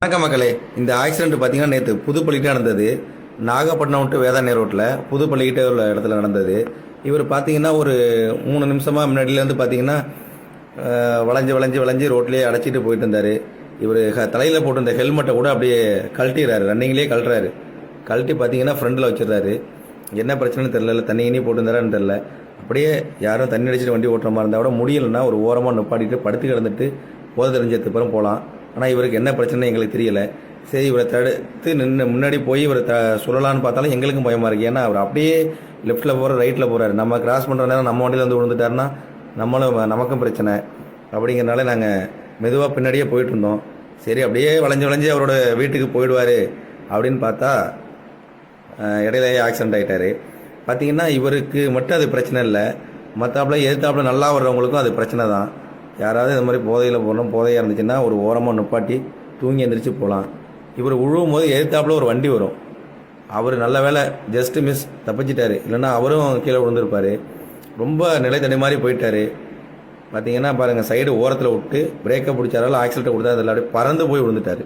வணக்கம் மக்களே. இந்த ஆக்சிடென்ட் பார்த்தீங்கன்னா நேற்று புதுப்பள்ளிக்கிட்ட நடந்தது. நாகப்பட்டினம் விட்டு வேதாரண்ய ரோட்டில் புதுப்பள்ளிக்கிட்ட உள்ள இடத்துல நடந்தது. இவர் பார்த்தீங்கன்னா ஒரு 3 நிமிஷமாக முன்னாடியிலேருந்து பார்த்தீங்கன்னா வளைஞ்சு வளைஞ்சு வளைஞ்சு ரோட்லேயே அடைச்சிட்டு போயிட்டு இருந்தார். இவர் தலையில் போட்டிருந்த ஹெல்மெட்டை கூட அப்படியே கழட்டிடுறாரு, ரன்னிங்லேயே கழட்டுறாரு. கழட்டி பார்த்தீங்கன்னா ஃப்ரண்டில் வச்சிடுறாரு. என்ன பிரச்சனைன்னு தெரில, தண்ணி இனி போட்டுருந்தாரான்னு தெரில. அப்படியே யாரும் தண்ணி அடிச்சுட்டு வண்டி ஓட்டுற மாதிரி இருந்தால் கூட முடியலைன்னா ஒரு ஓரமாக நிப்பாட்டிட்டு படுத்து கிடந்துட்டு போதை தெரிஞ்சதுக்கு அப்புறம் போகலாம். ஆனால் இவருக்கு என்ன பிரச்சனை எங்களுக்கு தெரியலை. சரி, இவரை தடுத்து நின்று முன்னாடி போய் இவரை சொல்லலான்னு பார்த்தாலும் எங்களுக்கும் பயமாக இருக்குது. ஏன்னா அவர் அப்படியே லெஃப்ட்டில் போகிற ரைட்டில் போகிறாரு. நம்ம கிராஸ் பண்ணுற நேரம் நம்ம வண்டியில் வந்து விழுந்துட்டாருன்னா நமக்கும் பிரச்சனை. அப்படிங்கிறனால நாங்கள் மெதுவாக பின்னாடியே போயிட்டு இருந்தோம். சரி, அப்படியே வளைஞ்சு வளைஞ்சு அவரோட வீட்டுக்கு போயிடுவார் அப்படின்னு பார்த்தா இடையிலேயே ஆக்சிடென்ட் ஆகிட்டார். பார்த்திங்கன்னா இவருக்கு மட்டும் அது பிரச்சனை இல்லை, மற்றாப்புல எதிர்த்தாப்புல நல்லா வர்றவங்களுக்கும் அது பிரச்சனை தான். யாராவது இந்த மாதிரி போதையில் போகணும், போதையாக இருந்துச்சுன்னா ஒரு ஓரமாக நிப்பாட்டி தூங்கி எந்திரிச்சு போகலாம். இவர் உழுவும் போது எதிர்த்தாப்புல ஒரு வண்டி வரும். அவர் நல்ல வேலை ஜஸ்ட்டு மிஸ் தப்பிச்சிட்டாரு, இல்லைன்னா அவரும் கீழே விழுந்திருப்பார். ரொம்ப நிலை தண்ணி மாதிரி போயிட்டார். பார்த்தீங்கன்னா பாருங்கள், சைடு ஓரத்தில் விட்டு பிரேக்கை பிடிச்சாரால ஆக்சிடென்ட் கொடுத்தா அதில் அப்படியே பறந்து போய் விழுந்துட்டார்.